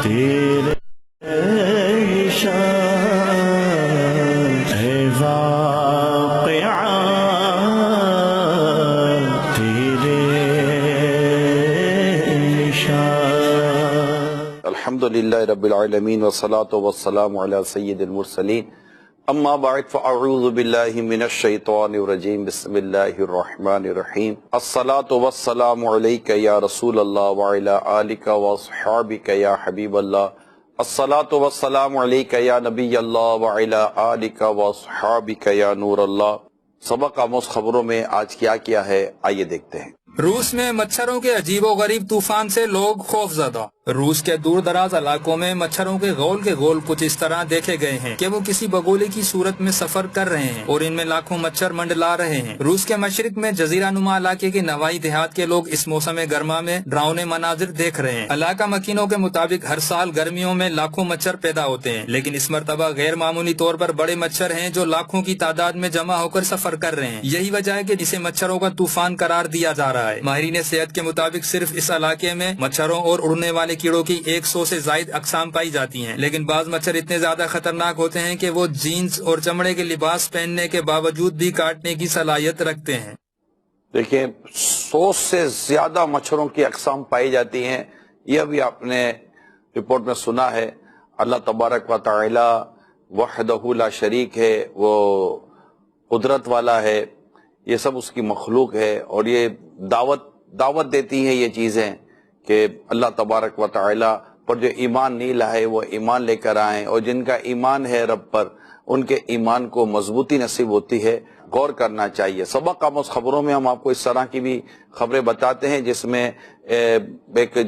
تیرے شان ہے واقعہ تیرے شان۔ الحمدللہ رب العالمین والصلاة والسلام علی سید المرسلین، اما بعد فاعوذ باللہ من الشیطان الرجیم، بسم اللہ الرحمن الرحیم۔ الصلاة والسلام علیک یا رسول اللہ وعلی آلک واصحابک یا حبیب اللہ، الصلاة والسلام علیک یا نبی اللہ وعلی آلک واصحابک یا نور اللہ۔ سبق آموز خبروں میں آج کیا ہے آئیے دیکھتے ہیں۔ روس میں مچھروں کے عجیب و غریب طوفان سے لوگ خوف زدہ۔ روس کے دور دراز علاقوں میں مچھروں کے گول کچھ اس طرح دیکھے گئے ہیں کہ وہ کسی بگولے کی صورت میں سفر کر رہے ہیں اور ان میں لاکھوں مچھر منڈلا رہے ہیں۔ روس کے مشرق میں جزیرہ نما علاقے کے نوائی دیہات کے لوگ اس موسم گرما میں ڈراؤنے مناظر دیکھ رہے ہیں۔ علاقہ مکینوں کے مطابق ہر سال گرمیوں میں لاکھوں مچھر پیدا ہوتے ہیں، لیکن اس مرتبہ غیر معمولی طور پر بڑے مچھر ہیں جو لاکھوں کی تعداد میں جمع ہو کر سفر کر رہے ہیں۔ یہی وجہ ہے کہ اسے مچھروں کا طوفان قرار دیا جا رہا ہے۔ ماہرین صحت کے مطابق صرف اس علاقے میں مچھروں اور اڑنے والے کیڑوں کی 100 سے زائد اقسام پائی جاتی ہیں، لیکن بعض مچھر اتنے زیادہ خطرناک ہوتے ہیں کہ وہ جینز اور چمڑے کے لباس پہننے کے باوجود بھی کاٹنے کی صلاحیت رکھتے ہیں۔ دیکھیں 100 سے زیادہ مچھروں کی اقسام پائی جاتی ہیں، یہ بھی آپ نے رپورٹ میں سنا ہے۔ اللہ تبارک و تعالی وحدہ لا شریک ہے، وہ قدرت والا ہے، یہ سب اس کی مخلوق ہے، اور یہ دعوت دیتی ہے یہ چیزیں کہ اللہ تبارک و تعالی پر جو ایمان نہیں لائے وہ ایمان لے کر آئیں، اور جن کا ایمان ہے رب پر ان کے ایمان کو مضبوطی نصیب ہوتی ہے۔ غور کرنا چاہیے۔ سبق آموز خبروں میں ہم آپ کو اس طرح کی بھی خبریں بتاتے ہیں جس میں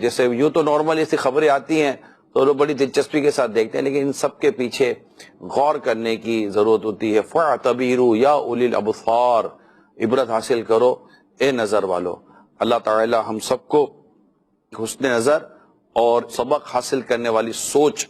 جیسے یوں تو نارمل ایسی خبریں آتی ہیں تو لوگ بڑی دلچسپی کے ساتھ دیکھتے ہیں، لیکن ان سب کے پیچھے غور کرنے کی ضرورت ہوتی ہے۔ فَاعْتَبِرُوا یا اولی الابصار، عبرت حاصل کرو اے نظر والو۔ اللہ تعالی ہم سب کو حسن نظر اور سبق حاصل کرنے والی سوچ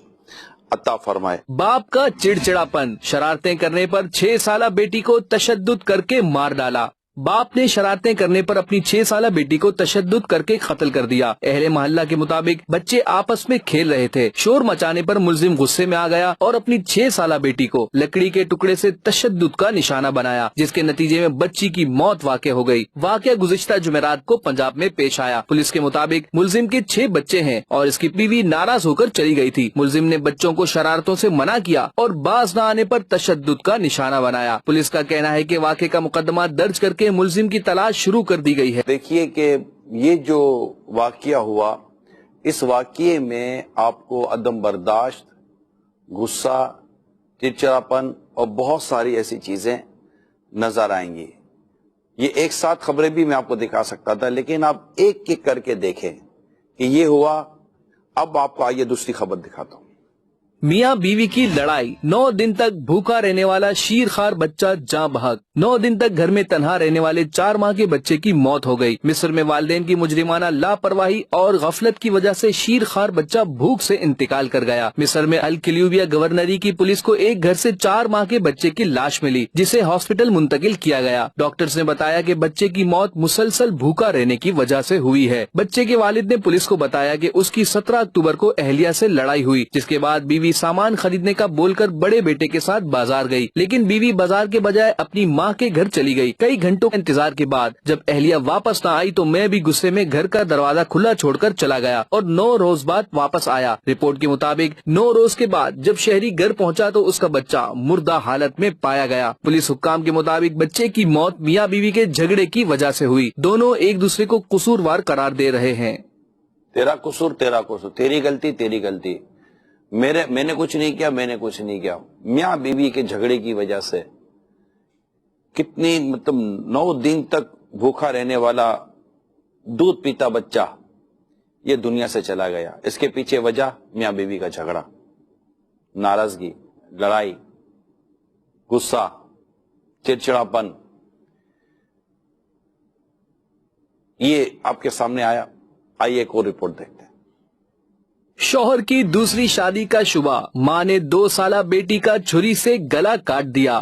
عطا فرمائے۔ باپ کا چڑچڑاپن، شرارتیں کرنے پر 6 سالہ بیٹی کو تشدد کر کے مار ڈالا۔ باپ نے شرارتیں کرنے پر اپنی 6 سالہ بیٹی کو تشدد کر کے قتل کر دیا۔ اہل محلہ کے مطابق بچے آپس میں کھیل رہے تھے، شور مچانے پر ملزم غصے میں آ گیا اور اپنی 6 سالہ بیٹی کو لکڑی کے ٹکڑے سے تشدد کا نشانہ بنایا، جس کے نتیجے میں بچی کی موت واقع ہو گئی۔ واقعہ گزشتہ جمعرات کو پنجاب میں پیش آیا۔ پولیس کے مطابق ملزم کے 6 بچے ہیں اور اس کی بیوی ناراض ہو کر چلی گئی تھی۔ ملزم نے بچوں کو شرارتوں سے منع کیا اور باز نہ آنے پر تشدد کا نشانہ بنایا۔ پولیس کا کہنا ہے کہ واقعے کا مقدمہ درج کر کے ملزم کی تلاش شروع کر دی گئی ہے۔ دیکھیے کہ یہ جو واقعہ ہوا، اس واقعے میں آپ کو عدم برداشت، غصہ، چڑچڑاپن اور بہت ساری ایسی چیزیں نظر آئیں گی۔ یہ ایک ساتھ خبریں بھی میں آپ کو دکھا سکتا تھا، لیکن آپ ایک ایک کر کے دیکھیں کہ یہ ہوا۔ اب آپ کو آئیے دوسری خبر دکھاتا ہوں۔ میاں بیوی کی لڑائی، 9 دن تک بھوکا رہنے والا شیرخوار بچہ جاں بحق۔ 9 دن تک گھر میں تنہا رہنے والے 4 ماہ کے بچے کی موت ہو گئی۔ مصر میں والدین کی مجرمانہ لاپرواہی اور غفلت کی وجہ سے شیرخوار بچہ بھوک سے انتقال کر گیا۔ مصر میں الکلیوبیا گورنری کی پولیس کو ایک گھر سے 4 ماہ کے بچے کی لاش ملی، جسے ہاسپٹل منتقل کیا گیا۔ ڈاکٹرز نے بتایا کہ بچے کی موت مسلسل بھوکا رہنے کی وجہ سے ہوئی ہے۔ بچے کے والد نے پولیس کو بتایا کہ اس کی 17 اکتوبر کو اہلیہ سے لڑائی ہوئی، جس کے بعد بیوی سامان خریدنے کا بول کر بڑے بیٹے کے ساتھ بازار گئی، لیکن بیوی بازار کے بجائے اپنی ماں کے گھر چلی گئی۔ کئی گھنٹوں انتظار کے بعد جب اہلیہ واپس نہ آئی تو میں بھی غصے میں گھر کا دروازہ کھلا چھوڑ کر چلا گیا اور 9 روز بعد واپس آیا۔ رپورٹ کے مطابق 9 روز کے بعد جب شہری گھر پہنچا تو اس کا بچہ مردہ حالت میں پایا گیا۔ پولیس حکام کے مطابق بچے کی موت میاں بیوی کے جھگڑے کی وجہ سے ہوئی۔ دونوں ایک دوسرے کو قصوروار قرار دے رہے ہیں۔ تیرا قصور، تیری غلطی، میں نے کچھ نہیں کیا۔ میاں بیوی کے جھگڑے کی وجہ سے کتنی 9 دن تک بھوکا رہنے والا دودھ پیتا بچہ یہ دنیا سے چلا گیا۔ اس کے پیچھے وجہ میاں بیوی کا جھگڑا، ناراضگی، لڑائی، غصہ، چڑچڑاپن، یہ آپ کے سامنے آیا۔ آئیے ایک اور رپورٹ دیکھتے ہیں۔ شوہر کی دوسری شادی کا شبہ، ماں نے 2 سالہ بیٹی کا چھری سے گلا کاٹ دیا۔